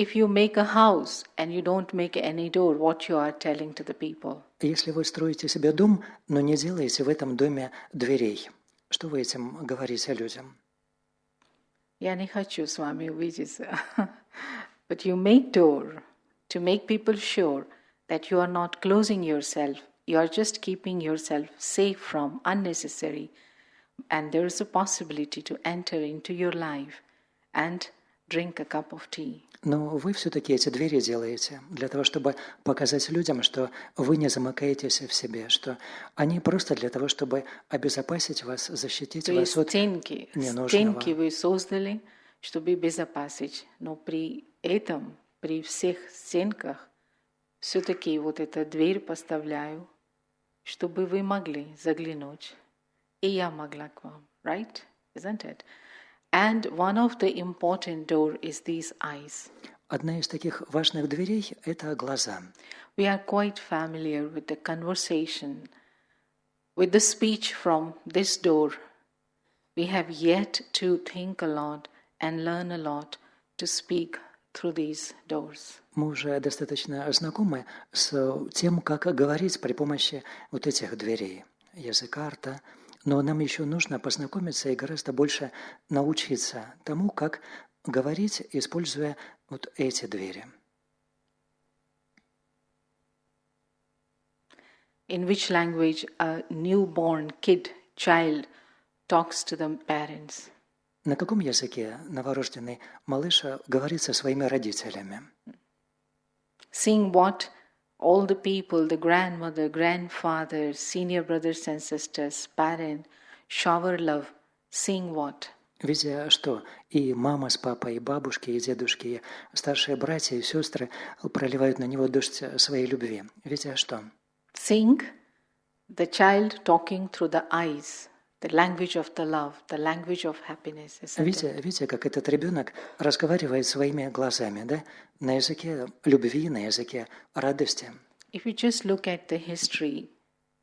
if you make a house and you don't make any door, what you are telling to the people? Если вы строите себе дом, но не делаете в этом доме дверей, что вы этим говорите людям? Я не хочу с вами увидеться. But you make door to make people sure that you are not closing yourself. You are just keeping yourself safe from unnecessary. And there is a possibility to enter into your life and drink a cup of tea. Но вы все-таки эти двери делаете для того, чтобы показать людям, что вы не замыкаетесь в себе, что они просто для того, чтобы обезопасить вас, защитить вас от ненужного. Стенки вы создали, чтобы безопасить, но при этом, при всех стенках, все-таки вот эту дверь поставляю, чтобы вы могли заглянуть, и я могла к вам, right? Isn't it? And one of the important door is these eyes. Одна из таких важных дверей – это глаза. We are quite familiar with the conversation, with the speech from this door. We have yet to think a lot and learn a lot to speak through these doors. Мы уже достаточно знакомы с тем, как говорить при помощи вот этих дверей, языка, рта. Но нам еще нужно познакомиться и гораздо больше научиться тому, как говорить, используя вот эти двери. In which language a newborn child talks to the parents? На каком языке новорожденный малыш говорит со своими родителями? Seeing what all the people, the grandmother, grandfather, senior brothers and sisters, parent, shower love, seeing what? Видя, что и мама с папой, и бабушки, и дедушки, и старшие братья и сестры проливают на него дождь своей любви. Видя что? Seeing the child talking through the eyes, the language of the love, the language of happiness. Видите, как этот ребенок разговаривает своими глазами, да? На языке любви, на языке радости. If you just look at the history,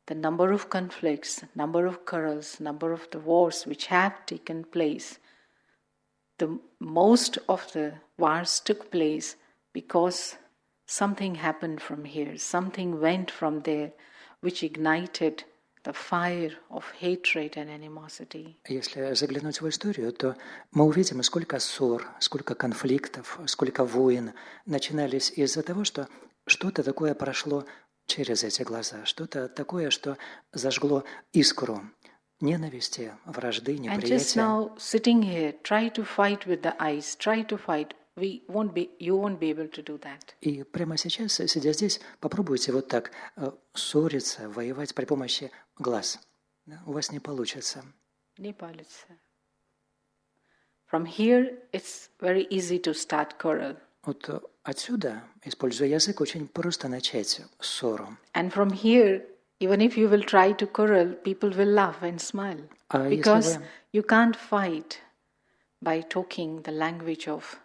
the number of conflicts, number of quarrels, number of the wars which have taken place, the most of the wars took place because something happened from here, something went from there, which ignited the fire of hatred and animosity. Если заглянуть в историю, то мы увидим, сколько ссор, сколько конфликтов, сколько войн начинались из-за того, что что-то такое прошло через эти глаза, что-то такое, что зажгло искру ненависти, вражды, неприятия. And just now, sitting here, try to fight with the eyes, try to fight. You won't be able to do that. И прямо сейчас, сидя здесь, попробуйте вот так ссориться, воевать при помощи глаз. У вас не получится. Не получится. From here, it's very easy to start quarrel. Вот отсюда, используя язык, очень просто начать ссору. And from here, even if you will try to quarrel, people will laugh and smile. Because you can't fight by talking the language of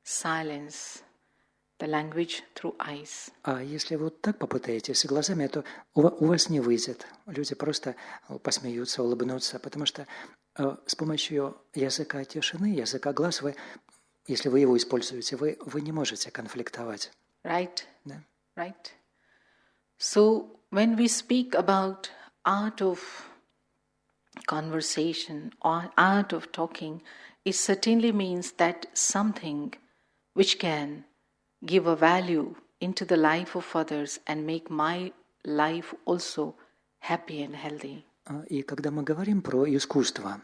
silence, the language through eyes. А если вот так попытаетесь глазами, то у вас не выйдет. Люди просто посмеются, улыбнутся, потому что с помощью языка тишины, языка глаз, если вы его используете, вы не можете конфликтовать. Right? Да? Right. So when we speak about art of conversation or art of talking, it certainly means that something which can give a value into the life of others and make my life also happy and healthy. И когда мы говорим про искусство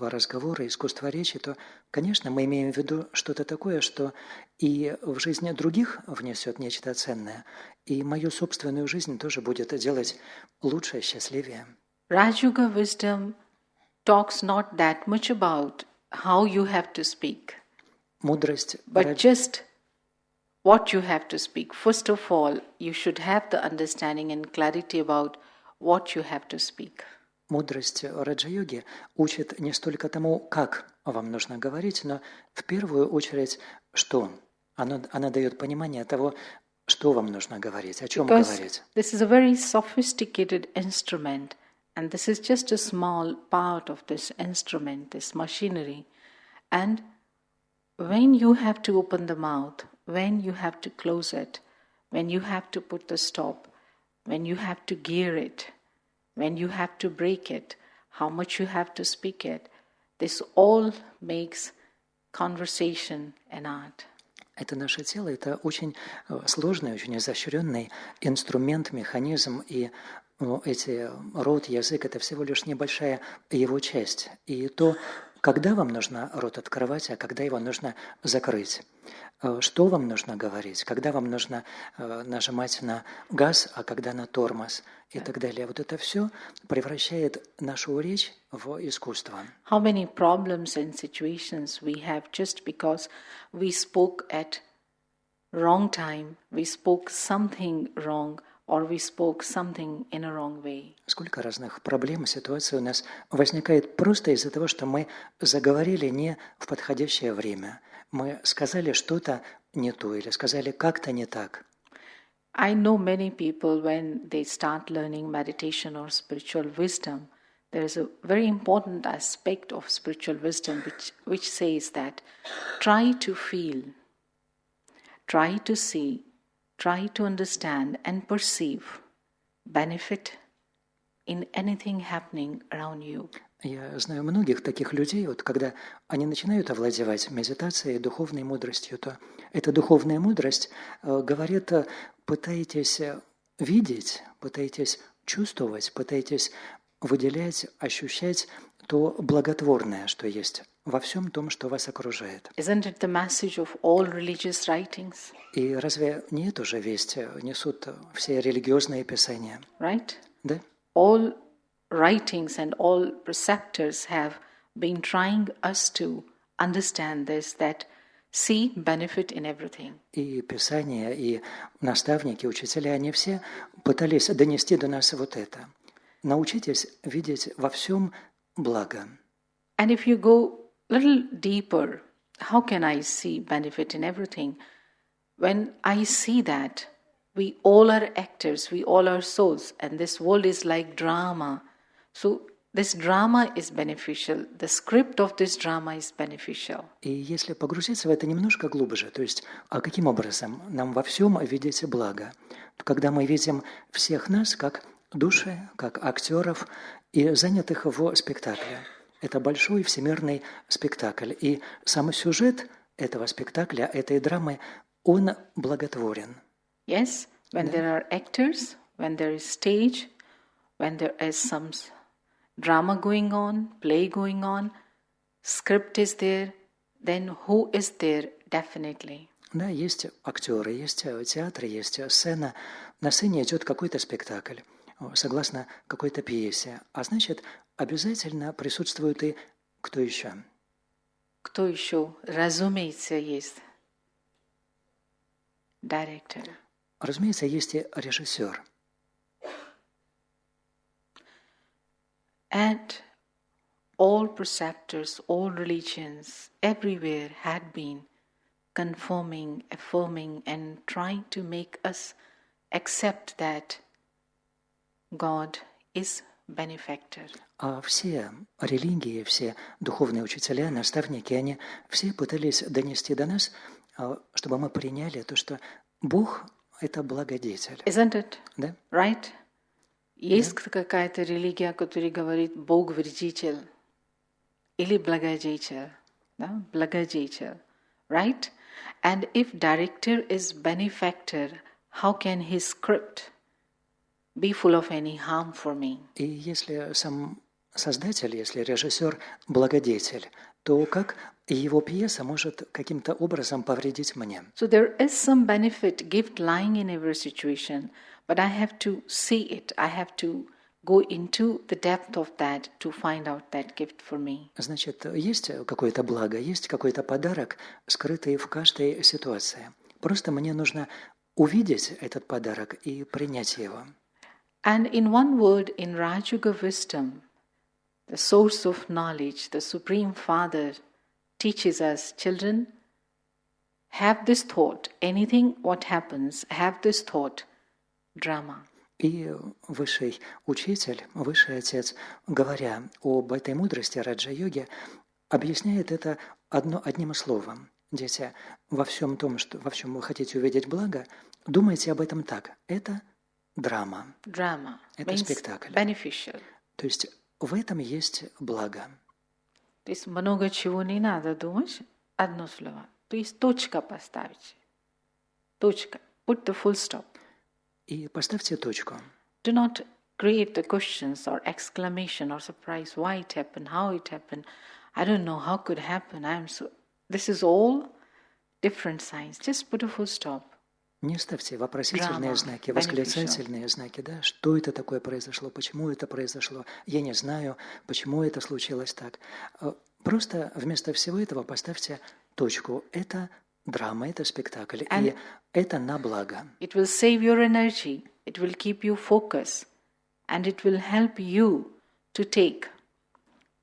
разговора, искусство речи, то, конечно, мы имеем в виду что-то такое, что и в жизни других внесет нечто ценное, и мою собственную жизнь тоже будет делать лучше, счастливее. Rajuga wisdom talks not that much about how you have to speak. Мудрость. But just what you have to speak. First of all, you should have the understanding and clarity about what you have to speak. Мудрость раджа-йоги учит не столько тому, как вам нужно говорить, но в первую очередь, что. Она дает понимание того, что вам нужно говорить, о чем говорить. This is a very sophisticated instrument, and this is just a small part of this instrument, this machinery. And when you have to open the mouth, when you have to close it, when you have to put the stop, when you have to gear it, when you have to break it, how much you have to speak it. This all makes conversation an art. Это наше тело, это очень сложный, очень изощренный инструмент, механизм, и эти рот, язык – это всего лишь небольшая его часть. И то, когда вам нужно рот открывать, а когда его нужно закрыть. Что вам нужно говорить, когда вам нужно нажимать на газ, а когда на тормоз и так далее. Вот это все превращает нашу речь в искусство. How many problems and situations we have just because we spoke at wrong time, we spoke something wrong, or we spoke something in a wrong way. Сколько разных проблем и ситуаций у нас возникает просто из-за того, что мы заговорили не в подходящее время. Мы сказали что-то не то или сказали как-то не так. I know many people when they start learning meditation or spiritual wisdom, there is a very important aspect of spiritual wisdom which says that try to feel, try to see, try to understand and perceive benefit in anything happening around you. Я знаю многих таких людей, вот когда они начинают овладевать медитацией, духовной мудростью, то эта духовная мудрость говорит, пытаетесь видеть, пытаетесь чувствовать, пытаетесь выделять, ощущать то благотворное, что есть во всем том, что вас окружает. Isn't it the message of all religious writings? И разве не эту же весть несут все религиозные писания? Right? Да? All writings and all preceptors have been trying us to understand this, that see benefit in everything. И Писания, и наставники, учителя, они все пытались донести до нас вот это. Научитесь видеть во всем благо. And if you go a little deeper, how can I see benefit in everything? When I see that we all are actors, we all are souls, and this world is like drama. So this drama is beneficial. The script of this drama is beneficial. И если погрузиться в это немножко глубже, то есть, а каким образом нам во всем видеть благо? Когда мы видим всех нас как души, как актеров и занятых в спектакле. Это большой всемирный спектакль. И сам сюжет этого спектакля, этой драмы, он благотворен. Yes, when there are actors, when there is stage, when there is some drama going on, play going on, script is there, then who is there definitely? Да, есть актеры, есть театр, есть сцена. На сцене идет какой-то спектакль, согласно какой-то пьесе. А значит, обязательно присутствует и кто еще? Кто еще? Разумеется, есть director. Разумеется, есть и режиссер. And all preceptors, all religions, everywhere had been confirming, affirming, and trying to make us accept that God is benefactor. А все религии, все духовные учителя, наставники, они все пытались донести до нас, чтобы мы приняли то, что Бог – это благодетель. Isn't it? Да? Right? Есть какая-то религия, которая говорит Бог вредитель или благодетель, да? Благодетель, right? And if director is benefactor, how can his script be full of any harm for me? И если сам создатель, если режиссер благодетель, то как его пьеса может каким-то образом повредить мне? So there is some benefit, gift lying in every situation, but I have to see it. I have to go into the depth of that to find out that gift for me. Значит, есть какое-то благо, есть какой-то подарок, скрытый в каждой ситуации. Просто мне нужно увидеть этот подарок и принять его. And in one word, in Rajuga wisdom, the source of knowledge, the Supreme Father teaches us, children, have this thought. Anything what happens, have this thought, drama. И высший учитель, высший отец, говоря об этой мудрости раджа-йоги, объясняет это одним словом. Дети, во всем том, во чем вы хотите увидеть благо, думайте об этом так. Это драма. Drama Это means спектакль. beneficial. То есть в этом есть благо. То есть много чего не надо думать, одно слово. То есть точка поставить. Точка. Put the full stop. И поставьте точку. Do not create the questions or exclamation or surprise. Why it happened? How it happened? I don't know how could happen. This is all different signs. Just put a full stop. Не ставьте вопросительные Drama, знаки, восклицательные знаки, да? Что это такое произошло, почему это произошло, я не знаю, почему это случилось так. Просто вместо всего этого поставьте точку. Это драма, это спектакль, и это на благо. It will save your energy, it will keep you focused, and it will help you to take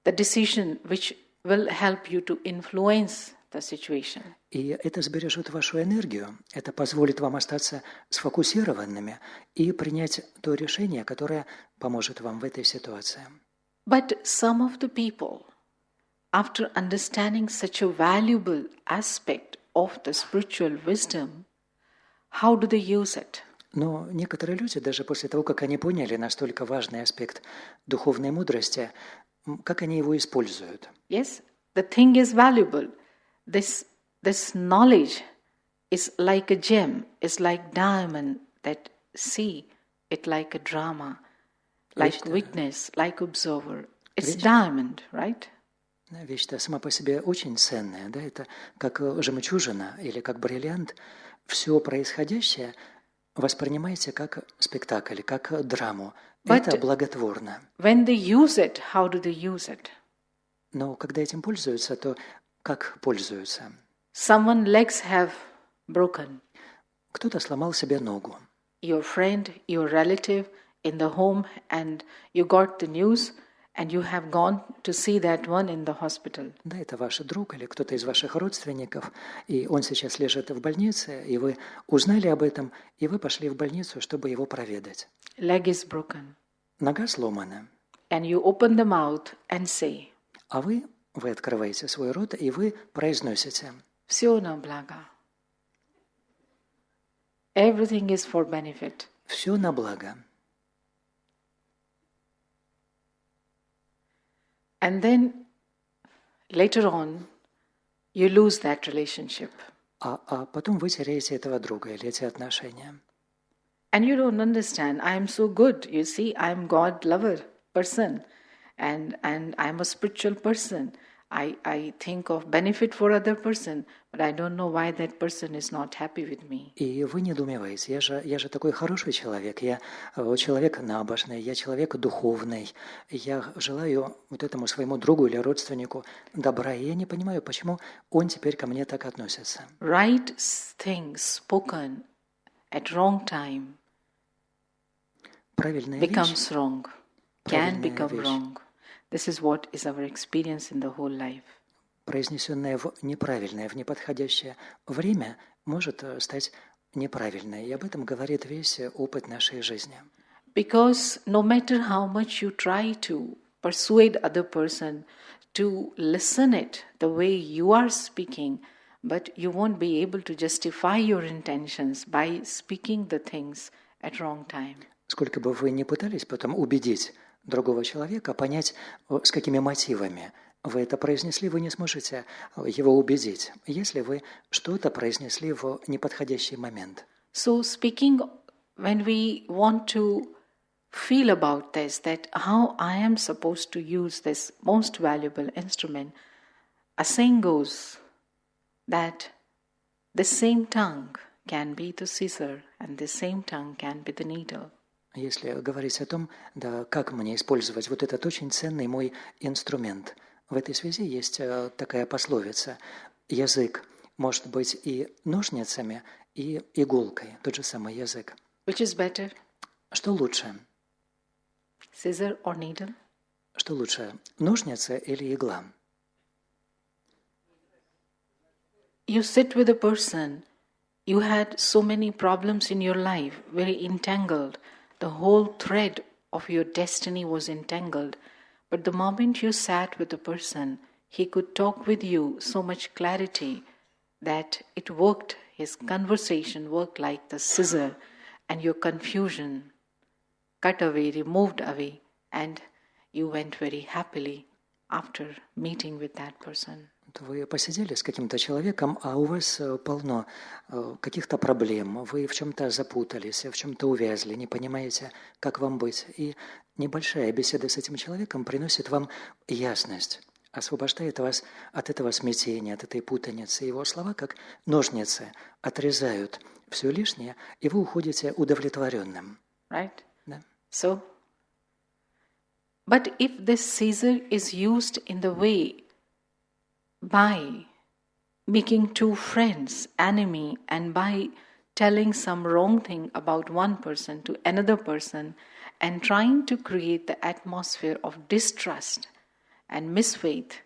the decision which will help you to influence the situation. И это сбережет вашу энергию, это позволит вам остаться сфокусированными и принять то решение, которое поможет вам в этой ситуации. But some of the people, after understanding such a valuable aspect of the spiritual wisdom, how do they use it? Но некоторые люди, даже после того, как они поняли настолько важный аспект духовной мудрости, как они его используют? Yes, the thing is valuable. This knowledge is like a gem, is like diamond that see it like a drama, like witness, like observer. It's diamond, right? Вещь-то сама по себе очень ценная, да, это как жемчужина или как бриллиант. Все происходящее воспринимайте как спектакль, как драму. Это благотворно. When they use it, how do they use it? Но когда этим пользуются, то как пользуются? Someone's legs have broken. Кто-то сломал себе ногу. Your friend, your relative in the home, and you got the news, and you have gone to see that one in the hospital. Да, это ваш друг или кто-то из ваших родственников, и он сейчас лежит в больнице, и вы узнали об этом, и вы пошли в больницу, чтобы его проведать. Leg is broken. Нога сломана. And you open the mouth and say. А вы открываете свой рот, и вы произносите. Все на благо. Everything is for benefit. Все на благо. And then later on, you lose that relationship. А потом вы теряете этого друга или эти отношения. And you don't understand. I am so good. You see, I am God lover person, and I am a spiritual person. I think of benefit for other person, but I don't know why that person is not happy with me. И вы недоумеваете, я же такой хороший человек, я человек набожный, я человек духовный, я желаю вот этому своему другу или родственнику добра, и я не понимаю, почему он теперь ко мне так относится. Right things spoken at wrong time becomes wrong, can become wrong. This is what is our experience in the whole life. Произнесенное в неправильное, в неподходящее время может стать неправильной, и об этом говорит весь опыт нашей жизни. Because no matter how much you try to persuade other person to listen it the way you are speaking, but you won't be able to justify your intentions by speaking the things at wrong time. Сколько бы вы ни пытались потом убедить другого человека, понять, с какими мотивами вы это произнесли, вы не сможете его убедить, если вы что-то произнесли в неподходящий момент. So speaking, when we want to feel about this, that how I am supposed to use this most valuable instrument, a saying goes that the same tongue can be the scissor and the same tongue can be the needle. Если говорить о том, да, как мне использовать вот этот очень ценный мой инструмент, в этой связи есть такая пословица: язык может быть и ножницами, и иголкой, тот же самый язык. Which is better? Что лучше? Scissor or needle? Что лучше, ножницы или игла? You sit with a person, you had so many problems in your life, very entangled. The whole thread of your destiny was entangled. But the moment you sat with a person, he could talk with you so much clarity, that it worked, his conversation worked like the scissor, and your confusion cut away, removed away, and you went very happily after meeting with that person. Вы посидели с каким-то человеком, а у вас полно каких-то проблем, вы в чем-то запутались, в чем-то увязли, не понимаете, как вам быть. И небольшая беседа с этим человеком приносит вам ясность, освобождает вас от этого смятения, от этой путаницы. Его слова, как ножницы, отрезают все лишнее, и вы уходите удовлетворенным. Right? Да. So, but if this scissor is used in the way by making two friends enemy and by telling some wrong thing about one person to another person and trying to create the atmosphere of distrust and misfaith,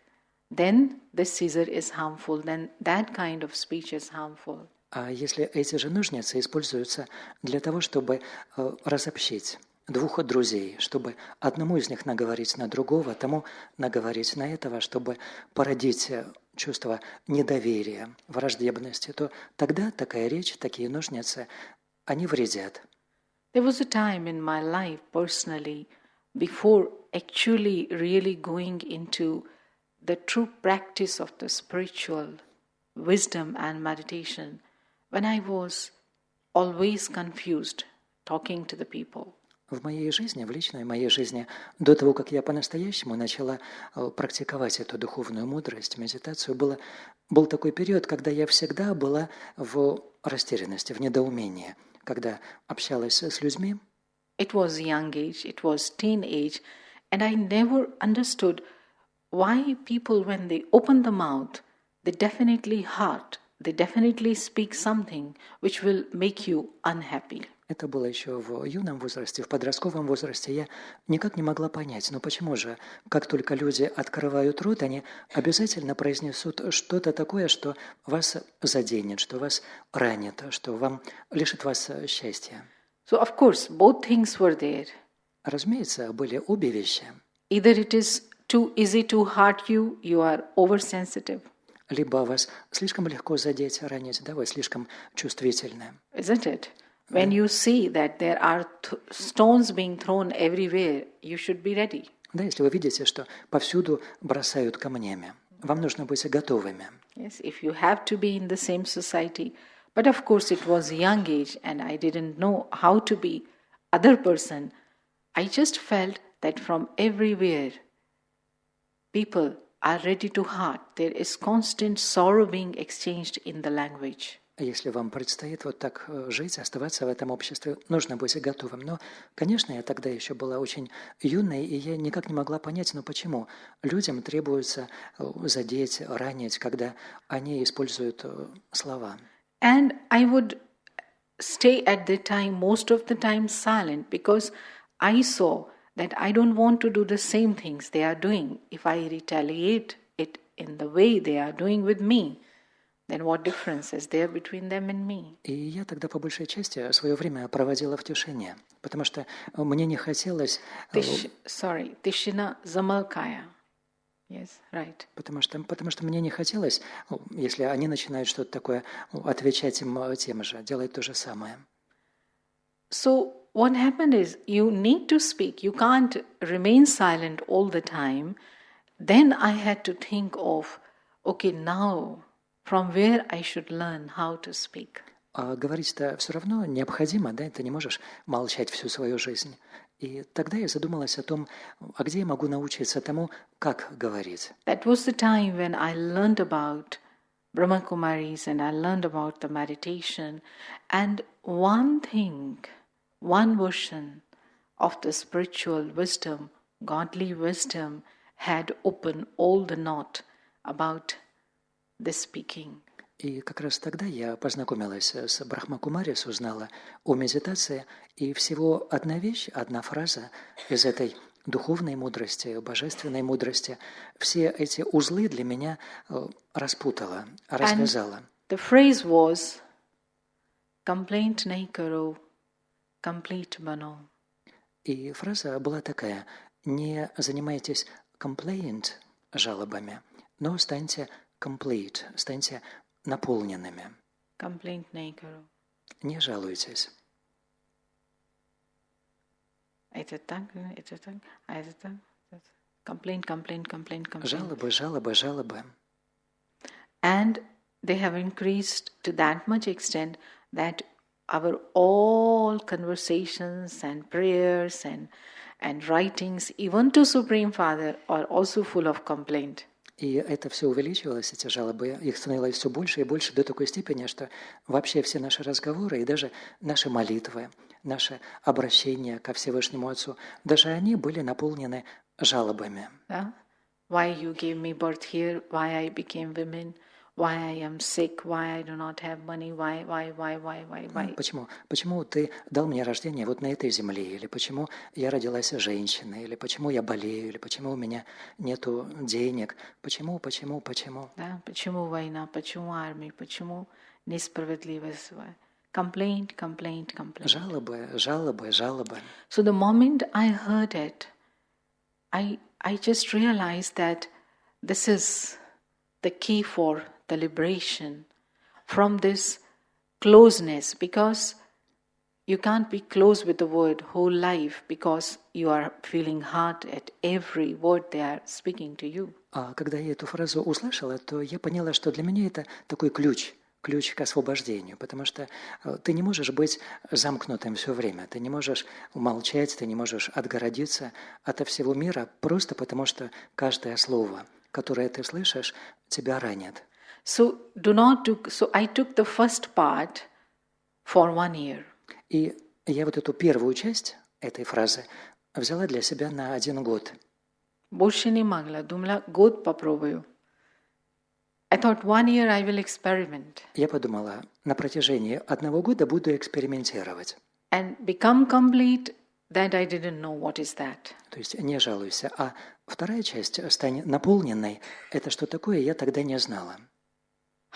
then this scissor is harmful, then that kind of speech is harmful. А если эти же ножницы используются для того, чтобы разобщить двух друзей, чтобы одному из них наговорить на другого, тому наговорить на этого, чтобы породить чувство недоверия, враждебности, то тогда такая речь, такие ножницы, они вредят. There was a time in my life personally, before actually really going into the true practice of the spiritual wisdom and meditation, when I was always confused talking to the people. В моей жизни, в личной моей жизни, до того, как я по-настоящему начала практиковать эту духовную мудрость, медитацию, был такой период, когда я всегда была в растерянности, в недоумении, когда общалась с людьми. It was young age, it was teenage, and I never understood why people, when they open the mouth, they definitely hurt, they definitely speak something which will make you unhappy. Это было еще в юном возрасте, в подростковом возрасте. Я никак не могла понять, но почему же, как только люди открывают рот, они обязательно произнесут что-то такое, что вас заденет, что вас ранит, что вам лишит вас счастья. So, of course, both things were there. Разумеется, были обе вещи. Either it is too easy to hurt you, you are oversensitive. Либо вас слишком легко задеть, ранить, да, вы слишком чувствительны. Isn't it? When you see that there are stones being thrown everywhere, you should be ready. Да, если вы видите, что повсюду бросают камнями, вам нужно быть готовыми. Yes, if you have to be in the same society. But of course it was young age and I didn't know how to be other person. I just felt that from everywhere people are ready to hurt. There is constant sorrow being exchanged in the language. Если вам предстоит вот так жить, оставаться в этом обществе, нужно быть готовым. Но, конечно, я тогда еще была очень юной, и я никак не могла понять, почему людям требуется задеть, ранить, когда они используют слова. And I would stay at the time, most of the time silent, because I saw that I don't want to do the same things they are doing. If I retaliate it in the way they are doing with me, then what difference is there between them and me? И я тогда по большей части свое время проводила в тишине, потому что мне не хотелось... Тишина замолкая. Yes, right. Потому что мне не хотелось, если они начинают что-то такое, отвечать им тем же, делать то же самое. So what happened is you need to speak. You can't remain silent all the time. Then I had to think of, okay, now from where I should learn how to speak. А говорить-то все равно необходимо, да? Ты не можешь молчать всю свою жизнь. И тогда я задумалась о том, а где я могу научиться тому, как говорить. That was the time when I learned about Brahma Kumaris and I learned about the meditation. And one thing, one version of the spiritual wisdom, godly wisdom, had opened all the knot about this speaking. И как раз тогда я познакомилась с Брахма Кумарис, узнала о медитации, и всего одна вещь, одна фраза из этой духовной мудрости, божественной мудрости, все эти узлы для меня распутала, развязала. The phrase was "Complaint nahi karo, complete bano". И фраза была такая: не занимайтесь complaint, жалобами, но станьте complete, станьте наполненными. Complaint nahi karo. Не жалуйтесь. Это так. Complaint. Жалобы, жалобы, жалобы. And they have increased to that much extent that our all conversations and prayers and writings, even to Supreme Father, are also full of complaint. И это все увеличивалось, эти жалобы, их становилось все больше и больше до такой степени, что вообще все наши разговоры и даже наши молитвы, наши обращения ко Всевышнему Отцу, даже они были наполнены жалобами. Yeah? Why you gave me birth here? Why I became women? Why I am sick? Why I do not have money? Why? Почему ты дал мне рождение вот на этой земле? Или почему я родилась женщиной? Или почему я болею? Или почему у меня нету денег? Почему? Да? Почему война? Почему армия? Почему несправедливость? Complaint. Жалобы. So the moment I heard it, I just realized that this is the key for the liberation from this closeness, because you can't be close with the word whole life because you are feeling hurt at every word they are speaking to you. А когда я эту фразу услышала, то я поняла, что для меня это такой ключ к освобождению, потому что ты не можешь быть замкнутым все время, ты не можешь умолчать, ты не можешь отгородиться от всего мира просто потому, что каждое слово, которое ты слышишь, тебя ранит. So I took the first part for 1 year. И я вот эту первую часть этой фразы взяла для себя на 1 год. Больше не могла, думала, год попробую. I thought 1 year I will experiment. Я подумала, на протяжении 1 года буду экспериментировать. And become complete, that I didn't know what is that. То есть не жалуйся. А вторая часть «стань наполненной» – это что такое, я тогда не знала.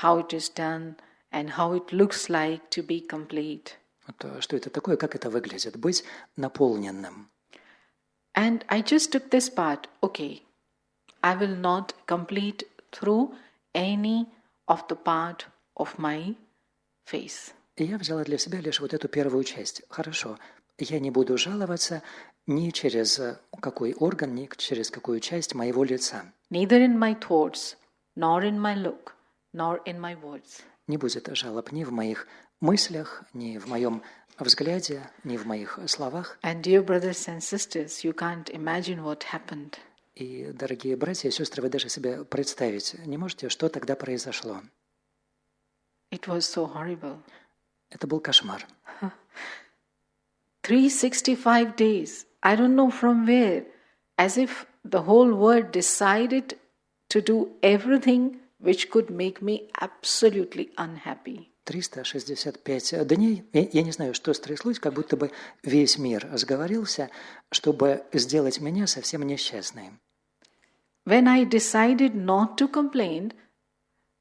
How it is done and how it looks like to be complete. Что это такое, как это выглядит, быть наполненным. And I just took this part. Okay, I will not complete through any of the part of my face. И я взяла для себя лишь вот эту первую часть. Хорошо, я не буду жаловаться ни через какой орган, ни через какую часть моего лица. Neither in my thoughts, nor in my look, nor in my words. Не будет жалоб ни в моих мыслях, ни в моем взгляде, ни в моих словах. And dear brothers and sisters, you can't imagine what happened. И, дорогие братья и сестры, вы даже себе представить не можете, что тогда произошло. It was so horrible. Это был кошмар. 365 days, I don't know from where, as if the whole world decided to do everything which could make me absolutely unhappy. 365 дней, я не знаю, что стряслось, как будто бы весь мир сговорился, чтобы сделать меня совсем несчастной. When I decided not to complain,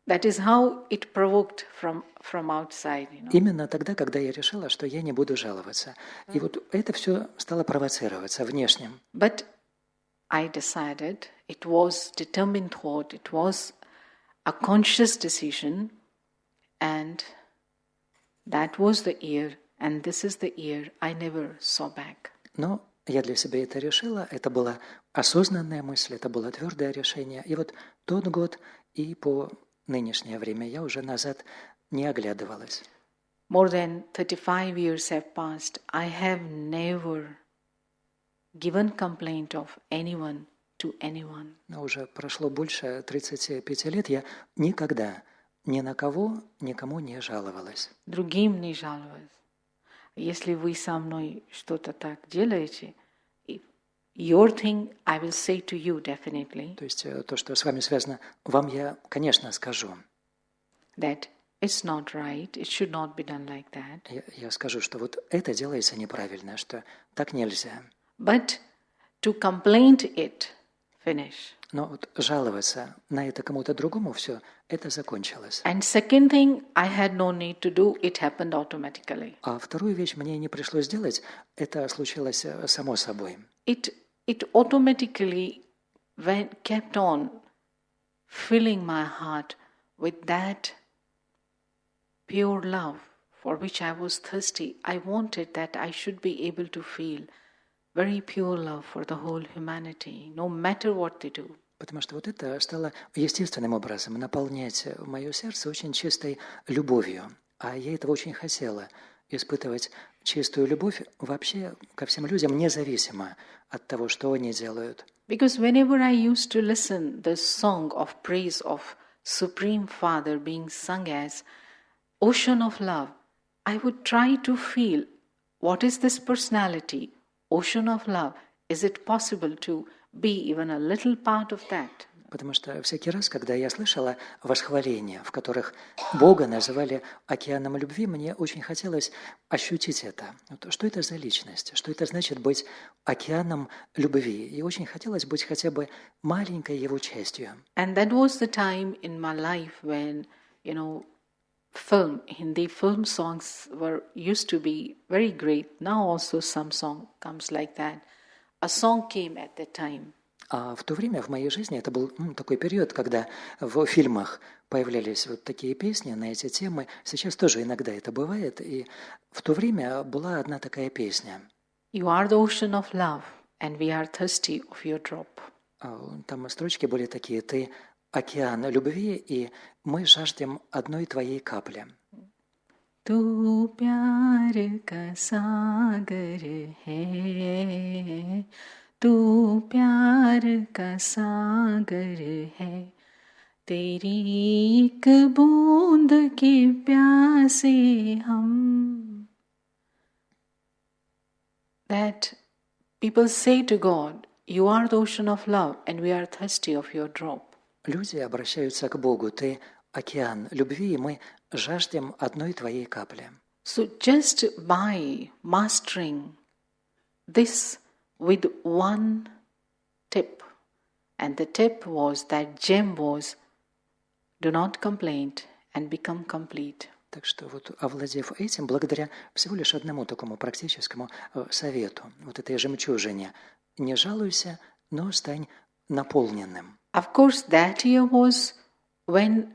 that is how it provoked from outside. Именно тогда, когда я решила, что я не буду жаловаться. И вот это все стало провоцироваться внешним. But I decided, it was determined thought, it was a conscious decision, and that was the year, and this is the year I never saw back. Но я для себя это решила, это была осознанная мысль, это было твердое решение. И вот тот год и по нынешнее время я уже назад не оглядывалась. More than 35 years have passed. I have never given complaint of anyone to anyone. Но уже прошло больше 35 лет, я никогда ни на кого, никому не жаловалась. Другим не жаловалась. Если вы со мной что-то так делаете, your thing I will say to you definitely. То есть то, что с вами связано, вам я, конечно, скажу. That it's not right, it should not be done like that. Я скажу, что вот это делается неправильно, что так нельзя. But to complain it, finish. Но вот жаловаться на это кому-то другому, все, это закончилось. And second thing, I had no need to do, it happened automatically. А вторую вещь мне не пришлось делать, это случилось само собой. It automatically kept on filling my heart with that pure love for which I was thirsty. I wanted that I should be able to feel very pure love for the whole humanity, no matter what they do. Потому что вот это стало естественным образом наполнять мое сердце очень чистой любовью. А я этого очень хотела. Испытывать чистую любовь вообще ко всем людям, независимо от того, что они делают. Because whenever I used to listen the song of praise of Supreme Father being sung as Ocean of Love, I would try to feel what is this personality, Ocean of Love. Is it possible to be even a little part of that? Потому что всякий раз, когда я слышала восхваления, в которых Бога называли океаном любви, мне очень хотелось ощутить это. Вот что это за личность? Что это значит быть океаном любви? И очень хотелось быть хотя бы маленькой его частью. And that was the time in my life when, Hindi film songs used to be very great. Now also some song comes like that. A song came at that time. А в то время в моей жизни это был такой период, когда в фильмах появлялись вот такие песни на эти темы. Сейчас тоже иногда это бывает. И в то время была одна такая песня. You are the ocean of love, and we are thirsty of your drop. Там строчки были такие: ты океан любви, и мы жаждем одной твоей капли. तू प्यार का सागर है, तू प्यार का सागर है, तेरी एक बूंद के प्यासे हम. That people say to God, you are the ocean of love and we are thirsty of your drop. Люди обращаются к Богу: ты океан любви, и мы жаждем одной твоей капли. So just by mastering this with one tip, and the tip was, that gem was, do not complain and become complete. Так что вот овладев этим, благодаря всего лишь одному такому практическому совету, вот этой жемчужине, не жалуйся, но стань наполненным. Of course, that year was when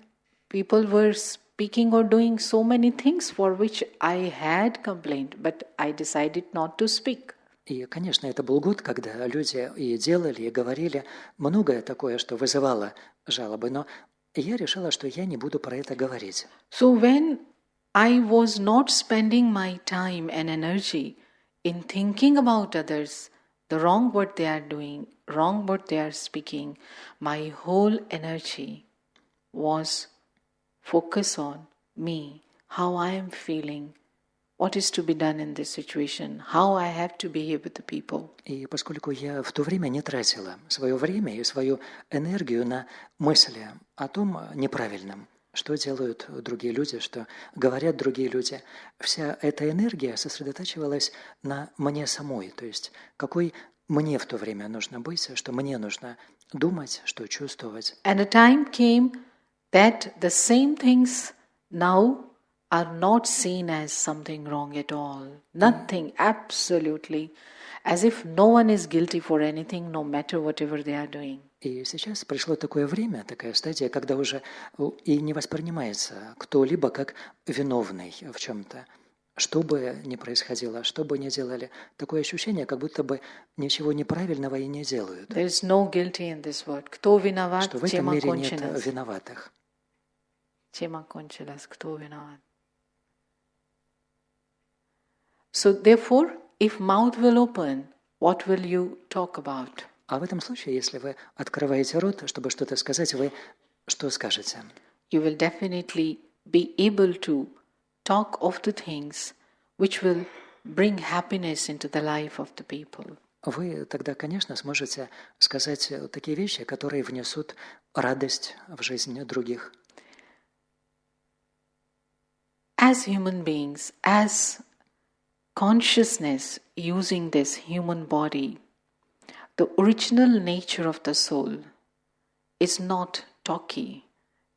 people were speaking or doing so many things for which I had complained, but I decided not to speak. И, конечно, это был год, когда люди и делали, и говорили многое такое, что вызывало жалобы, но я решила, что я не буду про это говорить. So when I was not spending my time and energy in thinking about others, the wrong what they are doing, wrong what they are speaking, my whole energy was focused on me, how I am feeling, what is to be done in this situation, how I have to behave with the people. И поскольку я в то время не тратила свое время и свою энергию на мысли о том неправильном, что делают другие люди, что говорят другие люди, вся эта энергия сосредотачивалась на мне самой, то есть какой мне в то время нужно быть, что мне нужно думать, что чувствовать. And a time came that the same things now are not seen as something wrong at all. Nothing, absolutely. As if no one is guilty for anything, no matter whatever they are doing. И сейчас пришло такое время, такая стадия, когда уже и не воспринимается кто-либо как виновный в чем-то. Что бы ни происходило, что бы ни делали, такое ощущение, как будто бы ничего неправильного и не делают. There is no guilty in this world. Кто виноват, что в этом мире нет виноватых. Тема кончилась, кто виноват. So therefore, if mouth will open, what will you talk about? А в этом случае, если вы открываете рот, чтобы что-то сказать, вы что скажете? You will definitely be able to talk of the things which will bring happiness into the life of the people. Вы тогда, конечно, сможете сказать такие вещи, которые внесут радость в жизнь других. As human beings, as consciousness using this human body, the original nature of the soul is not talky,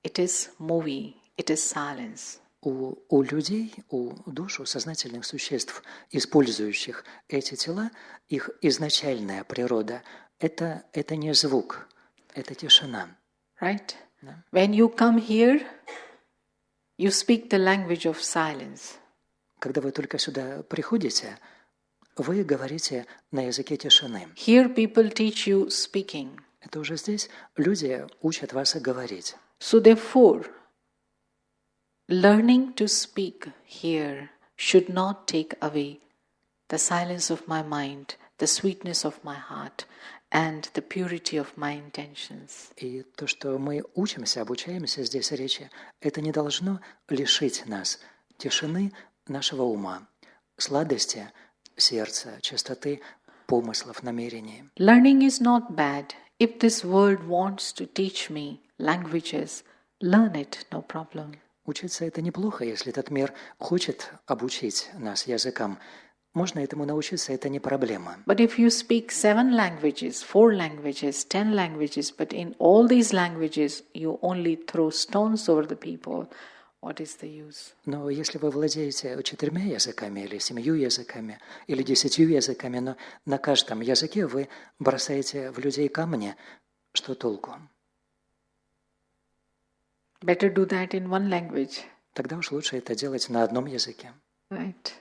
it is movie, it is silence. У людей, у душ, у сознательных существ, использующих эти тела, их изначальная природа – это не звук, это тишина. Right? Да. When you come here, You speak the language of silence. Когда вы только сюда приходите, вы говорите на языке тишины. Here people teach you speaking. Это уже здесь люди учат вас говорить. So therefore, learning to speak here should not take away the silence of my mind, the sweetness of my heart, and the purity of my intentions. И то, что мы учимся, обучаемся здесь речи, это не должно лишить нас тишины нашего ума, сладости сердца, чистоты помыслов, намерений. Learning is not bad. If this world wants to teach me languages, learn it, no problem. Учиться это неплохо, если этот мир хочет обучить нас языкам. Можно этому научиться, это не проблема. But if you speak 7 languages, 4 languages, 10 languages, but in all these languages you only throw stones over the people, what is the use? Но если вы владеете 4 языками, или 7 языками, или 10 языками, но на каждом языке вы бросаете в людей камни, что толку? Better do that in one language. Тогда уж лучше это делать на одном языке. Right.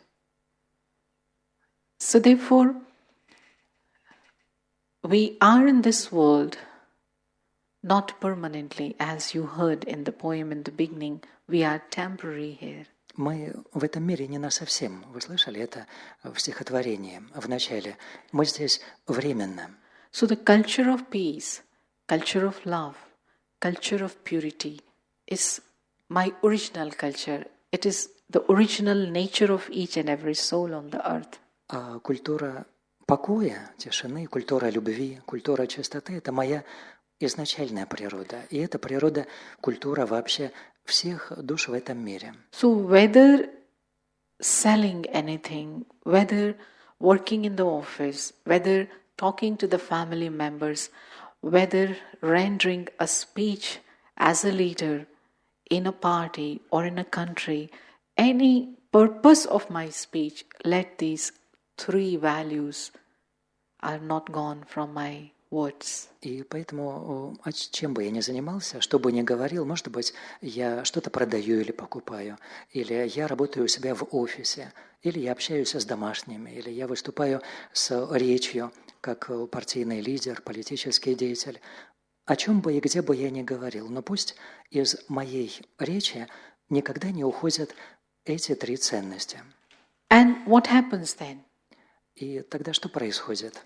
So therefore, we are in this world not permanently, as you heard in the poem in the beginning, we are temporary here. Мы в этом мире не насовсем. Вы слышали это в стихотворении в начале? Мы здесь временно. So the culture of peace, culture of love, culture of purity is my original culture. It is the original nature of each and every soul on the earth. А культура покоя, тишины, культура любви, культура чистоты – это моя изначальная природа. И это природа, культура вообще всех душ в этом мире. So whether selling anything, whether working in the office, whether talking to the family members, whether rendering a speech as a leader in a party or in a country, any purpose of my speech, let these 3 values are not gone from my words. И поэтому, чем бы я ни занимался, что бы ни говорил, может быть, я что-то продаю или покупаю, или я работаю у себя в офисе, или я общаюсь с домашними, или я выступаю с речью как партийный лидер, политический деятель. О чем бы и где бы я ни говорил, но пусть из моей речи никогда не уходят эти 3 ценности. And what happens then? И тогда что происходит?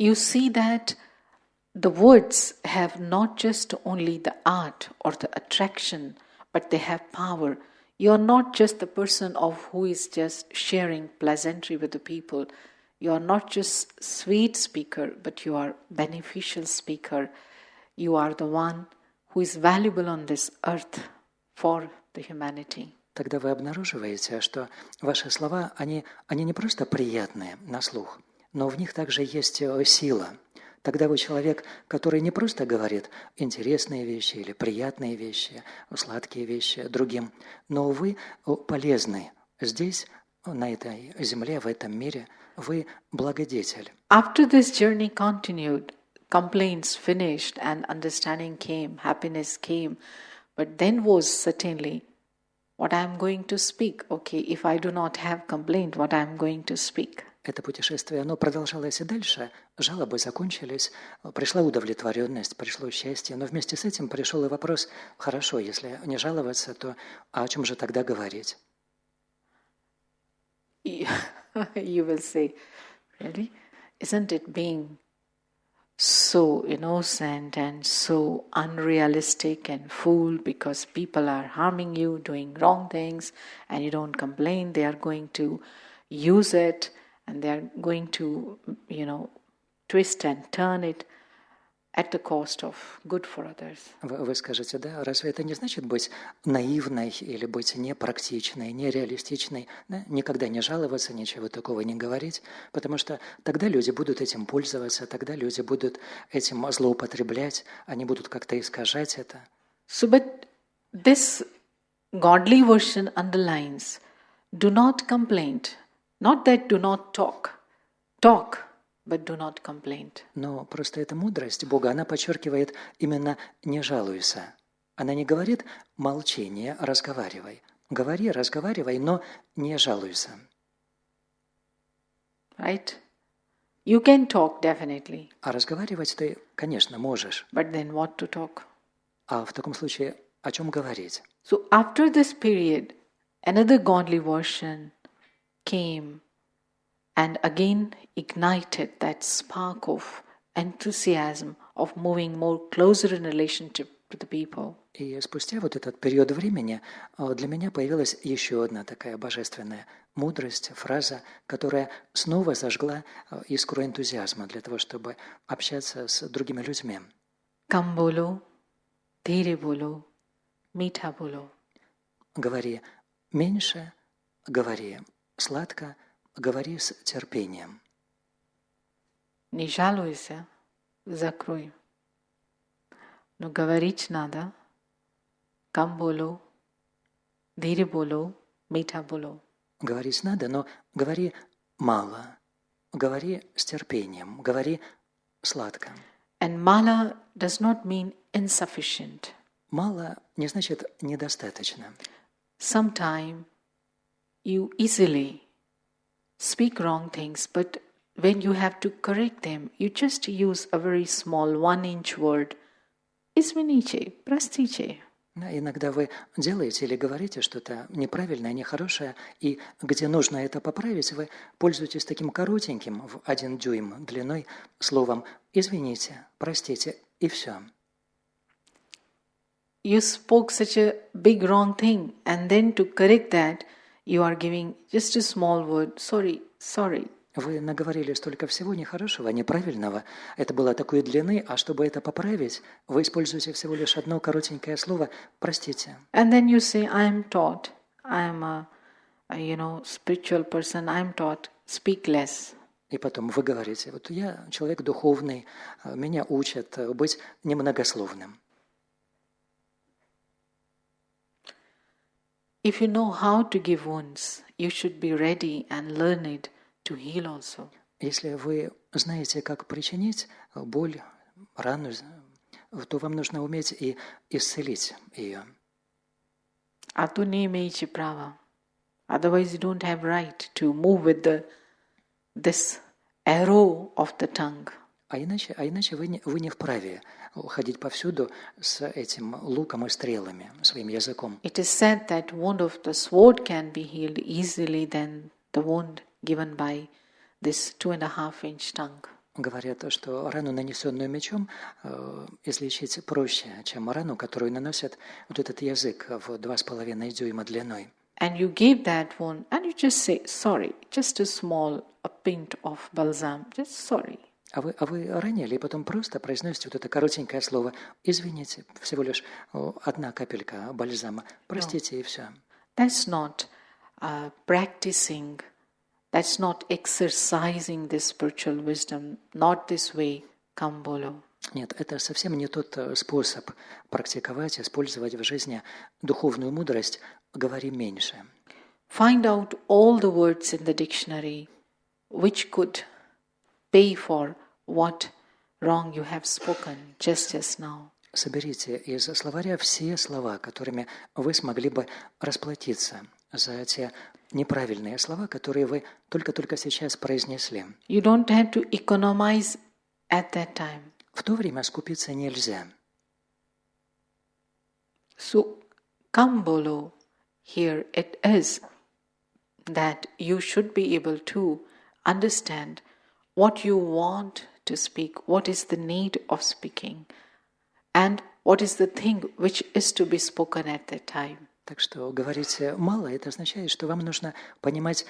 You see that the words have not just only the art or the attraction, but they have power. You are not just the person of who is just sharing pleasantry with the people. You are not just sweet speaker, but you are beneficial speaker. You are the one who is valuable on this earth for the humanity. Тогда вы обнаруживаете, что ваши слова, они не просто приятные на слух, но в них также есть сила. Тогда вы человек, который не просто говорит интересные вещи или приятные вещи, сладкие вещи другим, но вы полезны здесь, на этой земле, в этом мире, вы благодетель. After this journey continued, complaints finished and understanding came, happiness came, but then was certainly what I am going to speak. Okay, if I do not have complaint, what I am going to speak. Это путешествие, оно продолжалось и дальше, жалобы закончились, пришла удовлетворенность, пришло счастье, но вместе с этим пришел и вопрос, хорошо, если не жаловаться, то о чем же тогда говорить? You will say, really? Isn't it being so innocent and so unrealistic and fool because people are harming you, doing wrong things, and you don't complain, they are going to use it and they are going to, twist and turn it at the cost of good for others. Вы скажете, да, разве это не значит быть наивной или быть непрактичной, нереалистичной, да? Никогда не жаловаться, ничего такого не говорить, потому что тогда люди будут этим пользоваться, тогда люди будут этим злоупотреблять, они будут как-то искажать это. So, but this godly version underlines, do not complain, not that do not talk, but do not complain. Но просто эта мудрость Бога, она подчеркивает именно «не жалуйся». Она не говорит «молчи, не разговаривай». Говори, разговаривай, но не жалуйся. Right? You can talk definitely. А разговаривать ты, конечно, можешь. But then what to talk? А в таком случае о чем говорить? So after this period, another godly version came and again ignited that spark of enthusiasm of moving more closer in relationship to the people. И спустя вот этот период времени для меня появилась еще одна такая божественная мудрость, фраза, которая снова зажгла искру энтузиазма для того, чтобы общаться с другими людьми. Kam bolo, dheere bolo, meetha bolo. Говори меньше, говори сладко, говори с терпением. Не жалуйся, закрой. Но говорить надо. Кам боло, дхире боло, митха боло. Говорить надо, но говори мало, говори с терпением, говори сладко. And mala does not mean insufficient. Мало не значит недостаточно. Sometimes you easily speak wrong things, but when you have to correct them, you just use a very small 1-inch word. Извините, простите. Иногда вы делаете или говорите что-то неправильное, нехорошее, и где нужно это поправить, вы пользуетесь таким коротеньким, в 1 дюйм длиной, словом «извините», «простите», и все. You spoke such a big wrong thing, and then to correct that, you are giving just a small word, sorry, sorry. Вы наговорили столько всего нехорошего, неправильного. Это было такой длины, а чтобы это поправить, вы используете всего лишь одно коротенькое слово «простите». And then you say, I am taught, I am a spiritual person, I am taught, speak less. И потом вы говорите, вот я человек духовный, меня учат быть немногословным. If you know how to give wounds, you should be ready and learned to heal also. Если вы знаете, как причинить боль, рану, то вам нужно уметь и исцелить ее. А то не имеете права. Otherwise you don't have right to move with this arrow of the tongue. А иначе вы не вправе ходить повсюду с этим луком и стрелами, своим языком. It is said that wound of the sword can be healed easily than the wound given by this 2.5-inch tongue. Говорят, что рану, нанесенную мечом, излечить проще, чем рану, которую наносит вот этот язык в 2,5 дюйма длиной. And you give that wound, and you just say, sorry, just a pint of balsam, just sorry. А вы ранили, и потом просто произносите вот это коротенькое слово «извините», всего лишь 1 капелька бальзама, простите, и все. That's not practicing, that's not exercising this spiritual wisdom, not this way, kambolo. Нет, это совсем не тот способ практиковать, использовать в жизни духовную мудрость «говори меньше». Find out all the words in the dictionary which could pay for what wrong you have spoken just now. Соберите из словаря все слова, которыми вы смогли бы расплатиться за те неправильные слова, которые вы только-только сейчас произнесли. You don't have to economize at that time. В то время скупиться нельзя. So, kambolo, here it is that you should be able to understand what you want to speak, what is the need of speaking, and what is the thing which is to be spoken at that time. Так что говорить мало, это означает, что вам нужно понимать,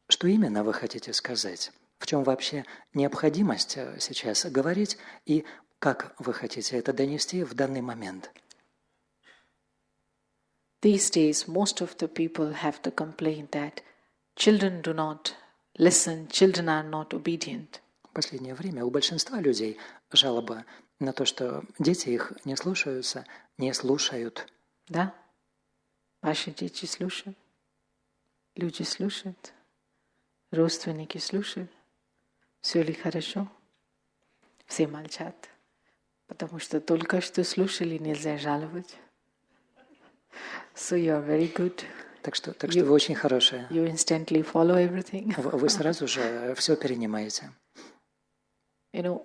что именно вы хотите сказать, в чем вообще необходимость сейчас говорить и как вы хотите это донести в данный момент. These days, most of the people have the complaint that children do not listen, children are not obedient. В последнее время у большинства людей жалоба на то, что дети их не слушаются, не слушают. Да? Ваши дети слушают, люди слушают, родственники слушают. Все ли хорошо? Все молчат, потому что только что слушали, нельзя жаловать. So you're very good. Так что вы очень хорошие. You instantly follow everything. Вы сразу же все перенимаете. You know,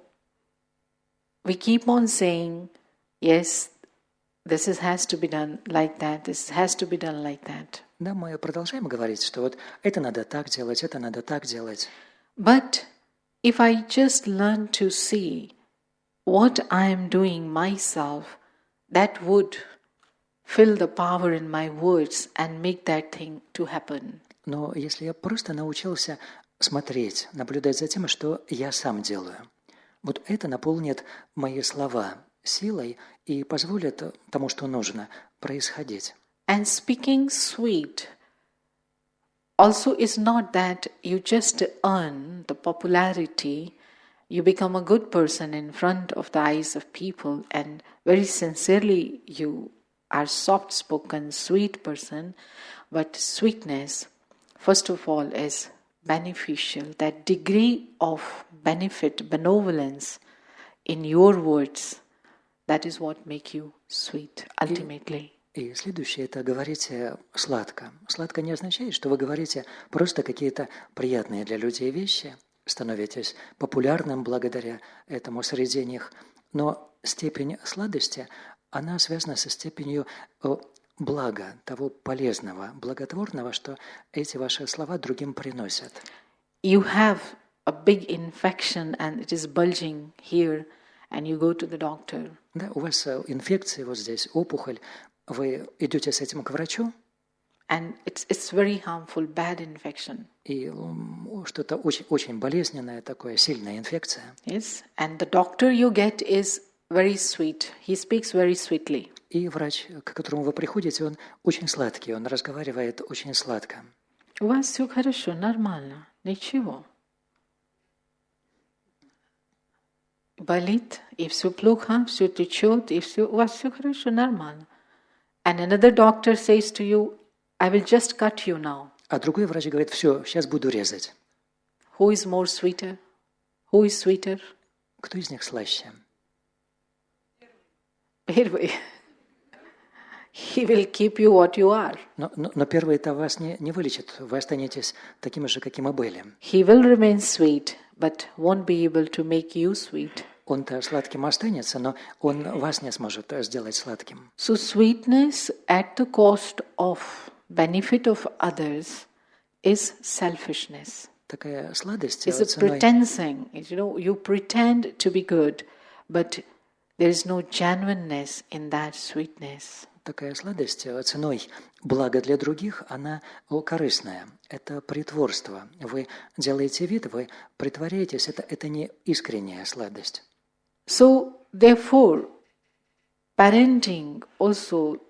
we keep on saying, yes, has to be done like that, this has to be done like that. Да, мы продолжаем говорить, что вот это надо так делать, это надо так делать. But if I just learn to see what I am doing myself, that would fill the power in my words and make that thing to happen. Но если я просто научился смотреть, наблюдать за тем, что я сам делаю, вот это наполнит мои слова силой и позволит тому, что нужно, происходить. And speaking sweet also is not that you just earn the popularity, you become a good person in front of the eyes of people, and very sincerely you are soft-spoken, sweet person, but sweetness, first of all, is beneficial. That degree of benefit, benevolence in your words, that is what make you sweet, ultimately. И следующее – это говорите сладко. Сладко не означает, что вы говорите просто какие-то приятные для людей вещи, становитесь популярным благодаря этому среди них. Но степень сладости, она связана со степенью блага, того полезного, благотворного, что эти ваши слова другим приносят. You have a big infection and it is bulging here, and you go to the doctor. Да, у вас инфекция вот здесь, опухоль. Вы идете с этим к врачу, and it's very harmful, bad infection. И что-то очень болезненное такое, сильная инфекция. Yes, and the doctor you get is very sweet. He speaks very sweetly. И врач, к которому вы приходите, он очень сладкий, он разговаривает очень сладко. У вас все хорошо, нормально, ничего. Болит, и все плохо, все течет, и все, у вас все хорошо, нормально. And another doctor says to you, I will just cut you now. А другой врач говорит, все, сейчас буду резать. Who is more sweeter? Who is sweeter? Кто из них слаще? Первый. He will keep you what you are. Но первый-то вас не вылечит, вы останетесь такими же, каким и были. He will remain sweet, but won't be able to make you sweet. Он-то сладким останется, но он вас не сможет сделать сладким. So sweetness at the cost of benefit of others is selfishness. Такая сладость It's a pretending. You pretend to be good, but there is no genuineness in that sweetness. Такая сладость ценой блага для других, она корыстная. Это притворство. Вы делаете вид, вы притворяетесь, это не искренняя сладость. So, therefore, parenting also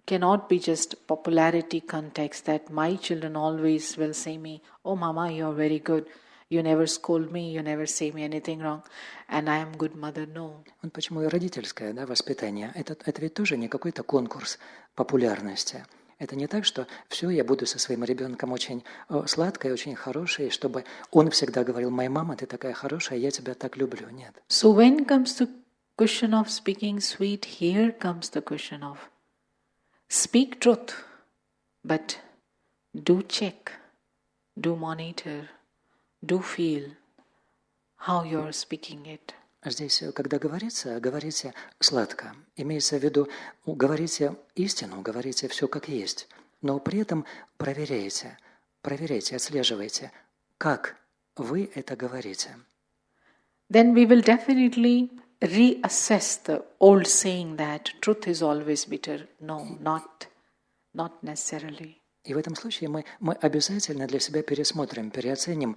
cannot be just popularity context that my children always will say me, oh mama, you're very good, you never scold me, you never say me anything wrong, and I am good mother. No. Вот почему и родительское воспитание, это ведь тоже не какой-то конкурс популярности. Это не так, что все, я буду со своим ребенком очень сладкой, очень хорошей, чтобы он всегда говорил, моя мама, ты такая хорошая, я тебя так люблю. Нет. So when comes to question of speaking sweet, here comes the question of speak truth, but do check, do monitor, do feel how you are speaking it. Здесь, когда говорите сладко. Имеется в виду, говорите истину, говорите все как есть, но при этом проверяйте, отслеживайте, как вы это говорите. Then we will definitely reassess the old saying that truth is always bitter. No, not necessarily. И в этом случае мы обязательно для себя переоценим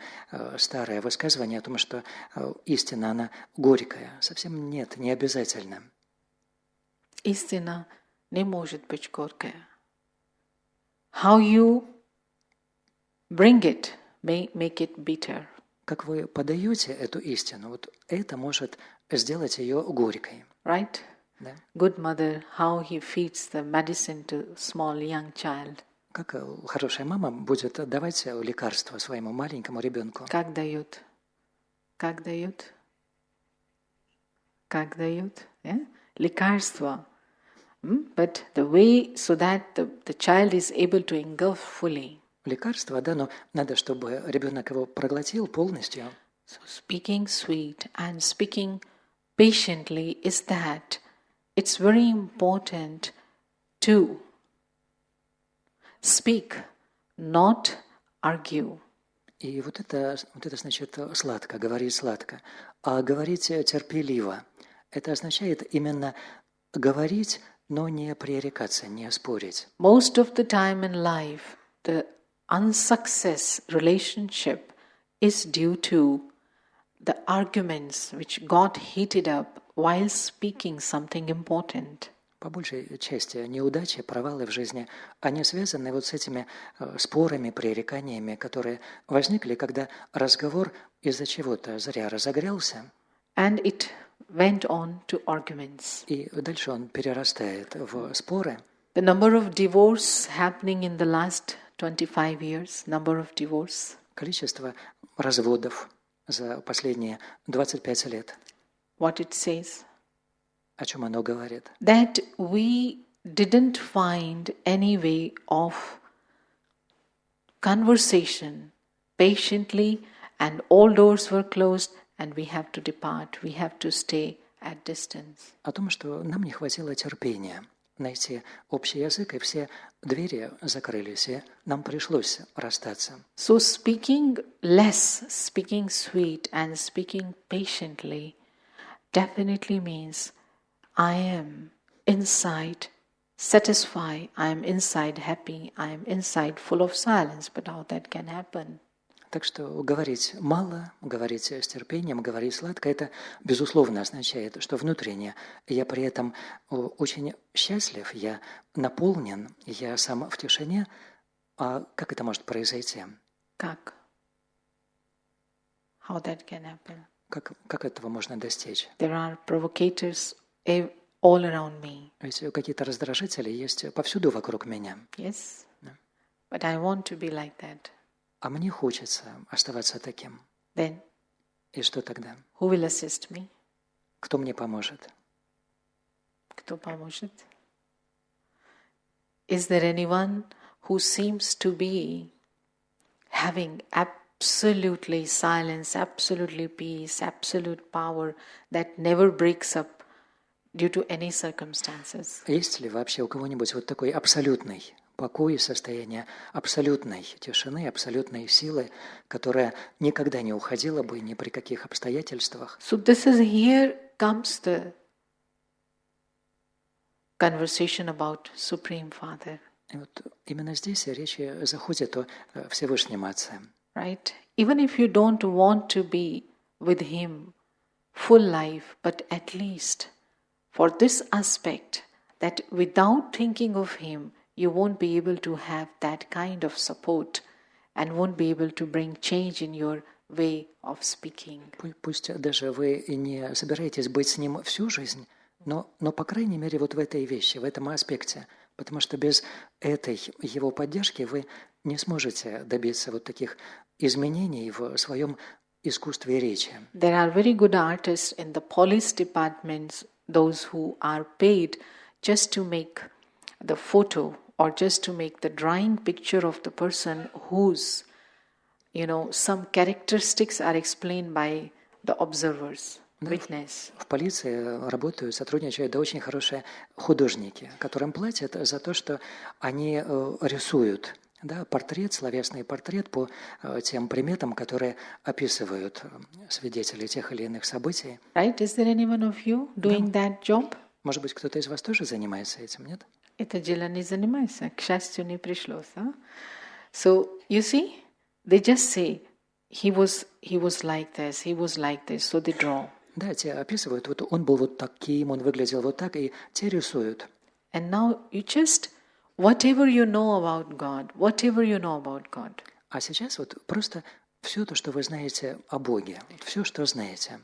старое высказывание о том, что истина, она горькая. Совсем нет, не обязательно. Истина не может быть горькая. How you bring it may make it bitter. Как вы подаете эту истину, вот это может сделать ее горькой. Right? Да? Good mother, how he feeds the medicine to small young child. Как хорошая мама будет давать лекарства своему маленькому ребенку? Как дает? Лекарство. but the way so that the child is able to engulf fully. Лекарство, да, но надо, чтобы ребенок его проглотил полностью. So speaking sweet and speaking patiently is that it's very important to speak, not argue. И вот это значит сладко, говорить сладко. А говорить терпеливо, это означает именно говорить, но не пререкаться, не спорить. Most of the time in life, the unsuccess relationship is due to the arguments which got heated up while speaking something important. По большей части неудачи, провалы в жизни, они связаны вот с этими спорами, пререканиями, которые возникли, когда разговор из-за чего-то зря разогрелся. And it went on to arguments. И дальше он перерастает в споры. The number of divorce happening in the last 25 years, number of divorce. Количество разводов за последние 25 лет. What it says? О чем оно говорит? That we didn't find any way of conversation patiently, and all doors were closed, and we have to depart, we have to stay at distance. О том, что нам не хватило терпения найти общий язык, и все двери закрылись, и нам пришлось расстаться. So speaking less, speaking sweet, and speaking patiently definitely means I am inside satisfied, I am inside happy, I am inside full of silence, but how that can happen? Так что говорить мало, говорить с терпением, говорить сладко, это безусловно означает, что внутренне я при этом очень счастлив, я наполнен, я сам в тишине. А как это может произойти? Как? How that can happen? Как этого можно достичь? There are provocators all around me. Ведь какие-то раздражители есть повсюду вокруг меня. Yes, but I want to be like that. А мне хочется оставаться таким. Then, и что тогда? Who will assist me? Кто мне поможет? Кто поможет? Is there anyone who seems to be having absolutely silence, absolutely peace, absolute power that never breaks up due to any circumstances? Есть ли вообще у кого-нибудь вот такой абсолютный покой, состояние абсолютной тишины, абсолютной силы, которая никогда не уходила бы ни при каких обстоятельствах? So this is here comes the conversation about Supreme Father. И вот именно здесь речь заходит о Всевышнем Отце. Right? Even if you don't want to be with Him full life, but at least for this aspect that without thinking of Him, you won't be able to have that kind of support and won't be able to bring change in your way of speaking. Пусть даже вы и не собираетесь быть с Ним всю жизнь, но по крайней мере вот в этой вещи, в этом аспекте, потому что без этой Его поддержки вы не сможете добиться вот таких изменений в своем искусстве речи. There are very good artists in the police departments, those who are paid just to make the photo or just to make the drawing picture of the person whose, some characteristics are explained by the observers, witness. В полиции работают, сотрудничают очень хорошие художники, которым платят за то, что они рисуют портрет, словесный портрет по тем приметам, которые описывают свидетелей тех или иных событий. Right? Is there anyone of you doing that job? Может быть, кто-то из вас тоже занимается этим, нет? Это дело не занимается, к счастью, не пришлось. So, you see, they just say, he was like this, so they draw. Да, те описывают, вот он был вот таким, он выглядел вот так, и те рисуют. And now you just, whatever you know about God. А сейчас вот просто все то, что вы знаете о Боге, все, что знаете.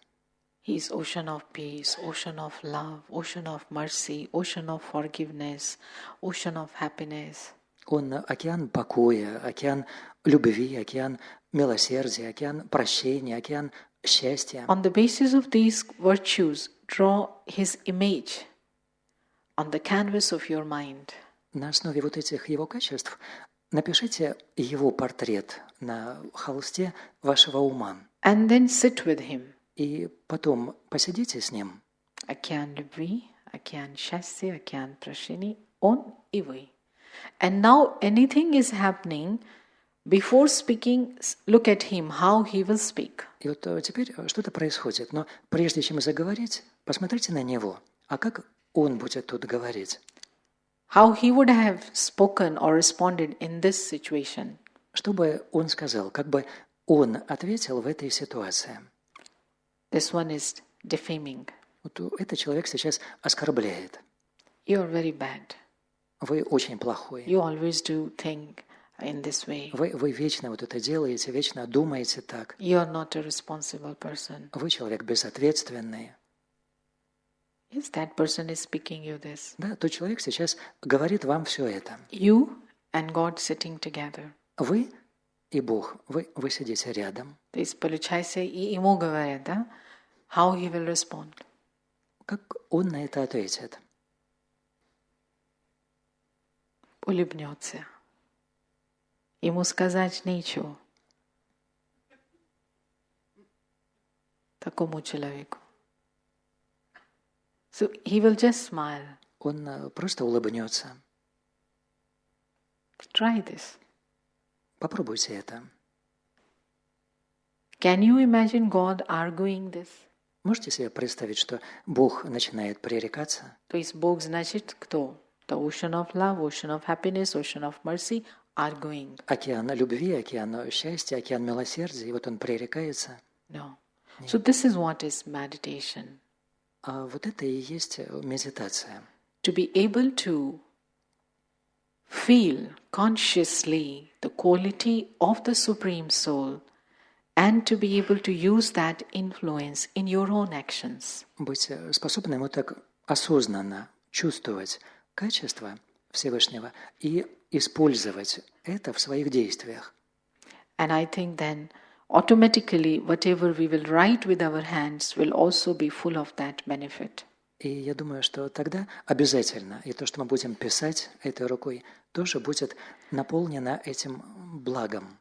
He is ocean of peace, ocean of love, ocean of mercy, ocean of forgiveness, ocean of happiness. Он океан покоя, океан любви, океан милосердия, океан прощения, океан счастья. On the basis of these virtues, draw His image. on the canvas of your mind. На основе вот этих его качеств напишите его портрет на холсте вашего ума. And then sit with him. И потом посидите с ним. Океан любви, океан счастья, океан прощения, он и вы. And now anything is happening, before speaking, look at him, how he will speak. И вот теперь что-то происходит, но прежде чем заговорить, посмотрите на него. А как он будет тут говорить? How he would have spoken or responded in this situation. Что бы он сказал, как бы он ответил в этой ситуации? This one is defaming. Вот этот человек сейчас оскорбляет. You are very bad. Вы очень плохой. You always do think in this way. Вы вечно вот это делаете, вечно думаете так. You are not a responsible person. Вы человек безответственный. Yes, that person is speaking you this. Да, тот человек сейчас говорит вам все это. You and God sitting together. Вы и Бог, вы сидите рядом. То есть получается и ему говорят, да? How he will respond. Как он на это ответит? Улыбнется. Ему сказать нечего. Такому человеку. So he will just smile. Он просто улыбнется. Try this. Попробуйте это. Can you imagine God arguing this? Можете себе представить, что Бог начинает пререкаться? То есть Бог значит кто? The ocean of love, ocean of happiness, ocean of mercy, arguing. Океан любви, океан счастья, океан милосердия, и вот он пререкается. No. So this is what is meditation. А вот это и есть медитация. To be able to feel consciously the quality of the Supreme Soul and to be able to use that influence in your own actions. Быть способным вот так осознанно чувствовать качество Всевышнего и использовать это в своих действиях. And I think then automatically whatever we will write with our hands will also be full of that benefit. И я думаю, что тогда обязательно и то, что мы будем писать этой рукой, тоже будет наполнено этим благом.